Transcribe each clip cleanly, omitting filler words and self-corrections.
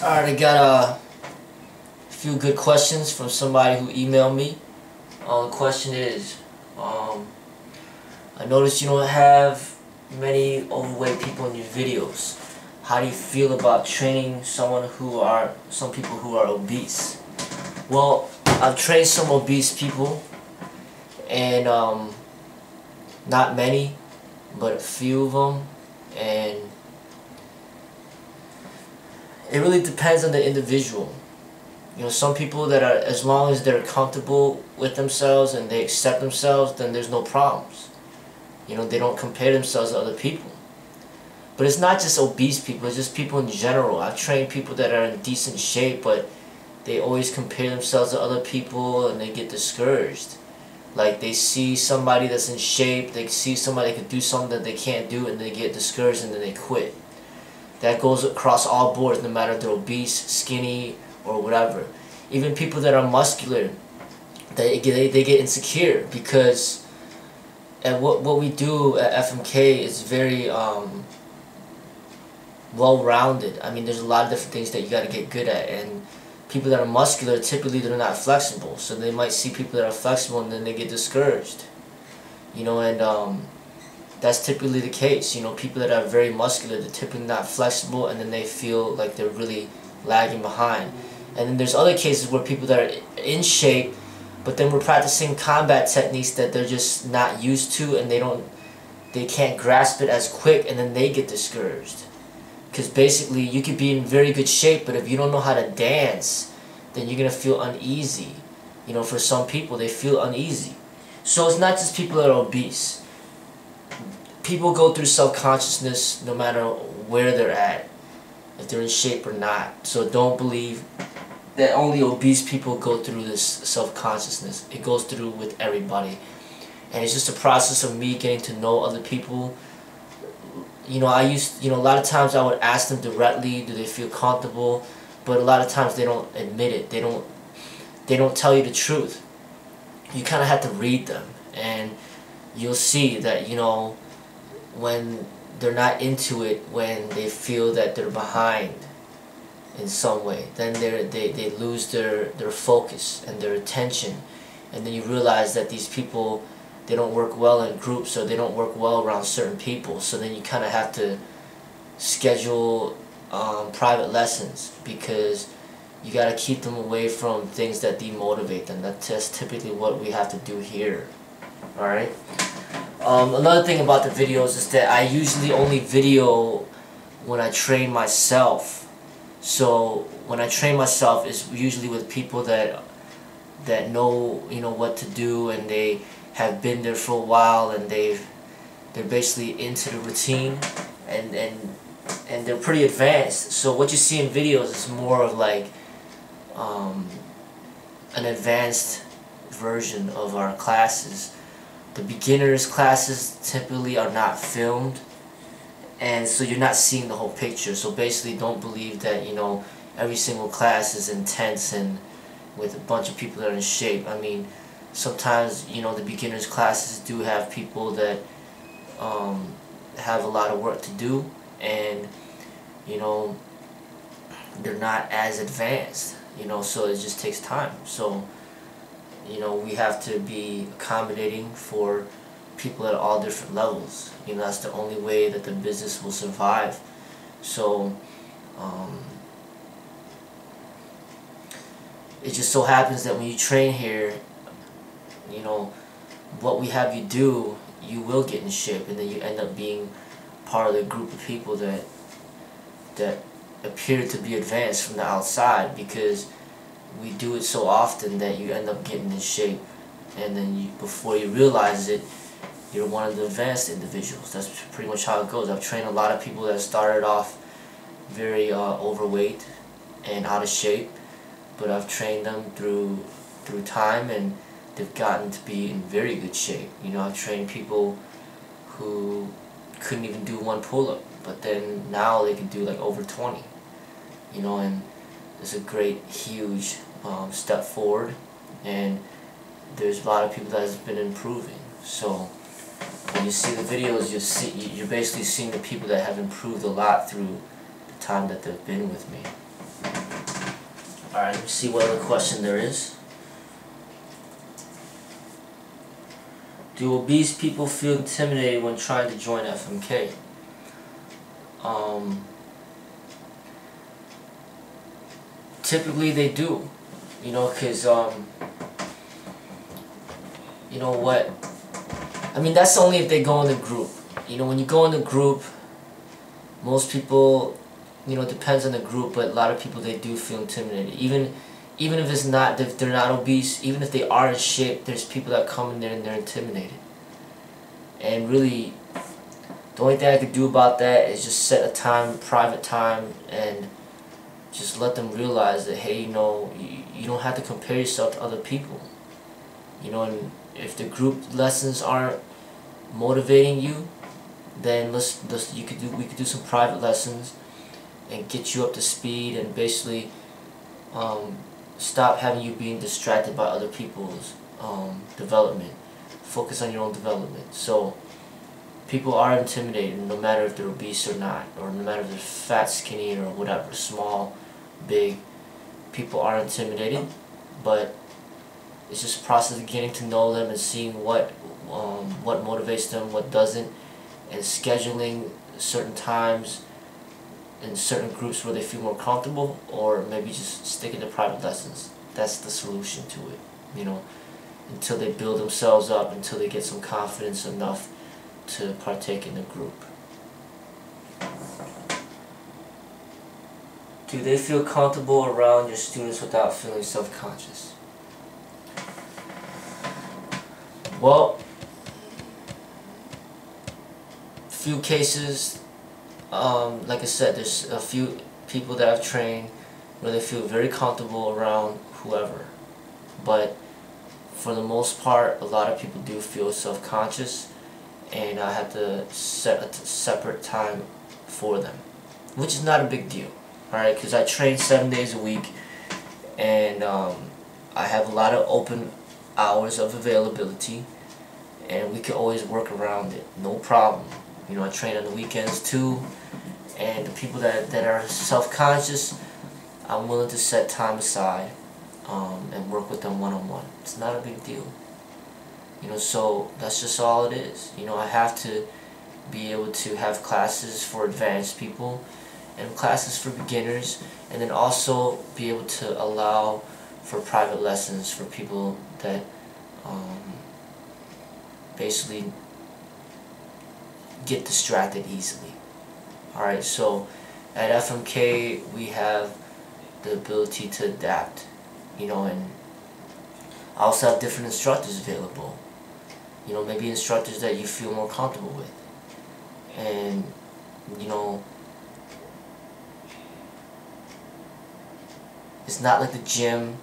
Alright, I got a few good questions from somebody who emailed me. The question is, I noticed you don't have many overweight people in your videos. How do you feel about training some people who are obese? Well, I've trained some obese people, and not many, but a few of them, and it really depends on the individual. You know, some people that are, as long as they're comfortable with themselves and they accept themselves, then there's no problems. You know, they don't compare themselves to other people. But it's not just obese people, it's just people in general. I've trained people that are in decent shape, but they always compare themselves to other people and they get discouraged. Like, they see somebody that's in shape, they see somebody that can do something that they can't do, and they get discouraged and then they quit. That goes across all boards, no matter if they're obese, skinny, or whatever. Even people that are muscular, they get insecure because what we do at FMK is very well-rounded. I mean, there's a lot of different things that you got to get good at, and people that are muscular, typically they're not flexible, so they might see people that are flexible and then they get discouraged. You know, and that's typically the case. You know, people that are very muscular, they're typically not flexible, and then they feel like they're really lagging behind. And then there's other cases where people that are in shape, but then we're practicing combat techniques that they're just not used to, and they can't grasp it as quick, and then they get discouraged. Because basically, you could be in very good shape, but if you don't know how to dance, then you're gonna feel uneasy. You know, for some people, they feel uneasy. So it's not just people that are obese. People go through self-consciousness no matter where they're at, if they're in shape or not. So don't believe that only obese people go through this self-consciousness. It goes through with everybody. And it's just a process of me getting to know other people. You know, a lot of times I would ask them directly, do they feel comfortable? But a lot of times they don't admit it. They don't tell you the truth. You kind of have to read them, and you'll see that, you know, when they're not into it, when they feel that they're behind in some way, then they lose their focus and their attention, and then you realize that these people, they don't work well in groups, or they don't work well around certain people. So then you kind of have to schedule private lessons, because you got to keep them away from things that demotivate them. That's typically what we have to do here. Alright? Another thing about the videos is that I usually only video when I train myself. So when I train myself, it's usually with people that know, you know, what to do, and they have been there for a while, and they're basically into the routine, and they're pretty advanced. So what you see in videos is more of like an advanced version of our classes. The beginners classes typically are not filmed, and so you're not seeing the whole picture. So basically, don't believe that, you know, every single class is intense and with a bunch of people that are in shape. I mean, sometimes, you know, the beginners classes do have people that have a lot of work to do, and, you know, they're not as advanced, you know, so it just takes time. So, you know, we have to be accommodating for people at all different levels. You know, that's the only way that the business will survive. So it just so happens that when you train here, you know, what we have you do, you will get in shape, and then you end up being part of the group of people that appear to be advanced from the outside, because we do it so often that you end up getting in shape, and then before you realize it, you're one of the advanced individuals. That's pretty much how it goes. I've trained a lot of people that started off very overweight and out of shape, but I've trained them through time, and they've gotten to be in very good shape. You know, I've trained people who couldn't even do one pull-up, but then now they can do like over 20. You know, and it's a great, huge step forward, and there's a lot of people that has been improving. So when you see the videos, you're basically seeing the people that have improved a lot through the time that they've been with me. Alright, let me see what other question there is. Do obese people feel intimidated when trying to join FMK? Typically they do, you know, because you know what, I mean, that's only if they go in the group. You know, when you go in the group, most people, you know, it depends on the group, but a lot of people, they do feel intimidated. Even if it's not, if they're not obese, even if they are in shape, there's people that come in there and they're intimidated. And really, the only thing I could do about that is just set a time, private time, and just let them realize that, hey, you know, you don't have to compare yourself to other people. You know, and if the group lessons aren't motivating you, then we could do some private lessons and get you up to speed, and basically stop having you being distracted by other people's development. Focus on your own development. So people are intimidated, no matter if they're obese or not, or no matter if they're fat, skinny, or whatever, small, big. People are intimidated, but it's just a process of getting to know them and seeing what motivates them, what doesn't, and scheduling certain times in certain groups where they feel more comfortable, or maybe just sticking to private lessons. That's the solution to it, you know, until they build themselves up, until they get some confidence enough to partake in the group. Do they feel comfortable around your students without feeling self-conscious? Well, few cases, like I said, there's a few people that I've trained where they feel very comfortable around whoever, but for the most part, a lot of people do feel self-conscious, and I have to set a separate time for them, which is not a big deal, alright, because I train 7 days a week, and I have a lot of open hours of availability, and we can always work around it, no problem. You know, I train on the weekends too, and the people that are self-conscious, I'm willing to set time aside and work with them one-on-one. It's not a big deal. You know, so that's just all it is. You know, I have to be able to have classes for advanced people and classes for beginners, and then also be able to allow for private lessons for people that basically get distracted easily. Alright, so at FMK we have the ability to adapt, you know, and I also have different instructors available. You know, maybe instructors that you feel more comfortable with. And, you know, it's not like the gym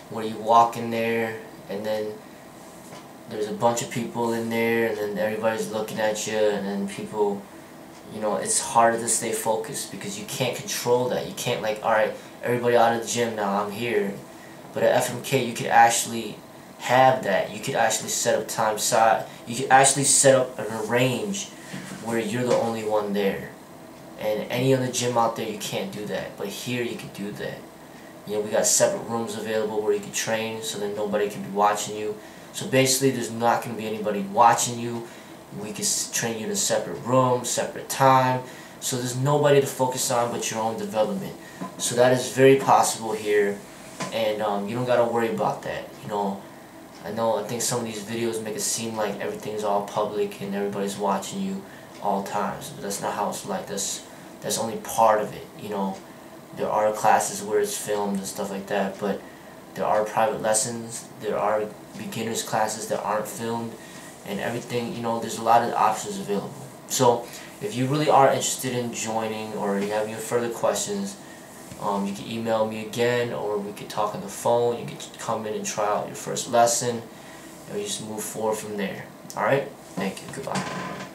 where you walk in there and then there's a bunch of people in there and then everybody's looking at you, and then people, you know, it's harder to stay focused because you can't control that. You can't, like, alright, everybody out of the gym now, I'm here. But at FMK you could actually have that. You could actually set up time side. You could actually set up an arrange where you're the only one there. And any other gym out there you can't do that. But here you can do that. You know, we got separate rooms available where you can train so that nobody can be watching you. So basically there's not going to be anybody watching you. We can train you in a separate room, separate time. So there's nobody to focus on but your own development. So that is very possible here. And you don't got to worry about that. You know, I think some of these videos make it seem like everything's all public and everybody's watching you all times. But that's not how it's like. That's only part of it, you know. There are classes where it's filmed and stuff like that, but there are private lessons, there are beginners classes that aren't filmed, and everything, you know, there's a lot of options available. So if you really are interested in joining, or you have any further questions, you can email me again, or we could talk on the phone. You can come in and try out your first lesson, and we just move forward from there. Alright? Thank you. Goodbye.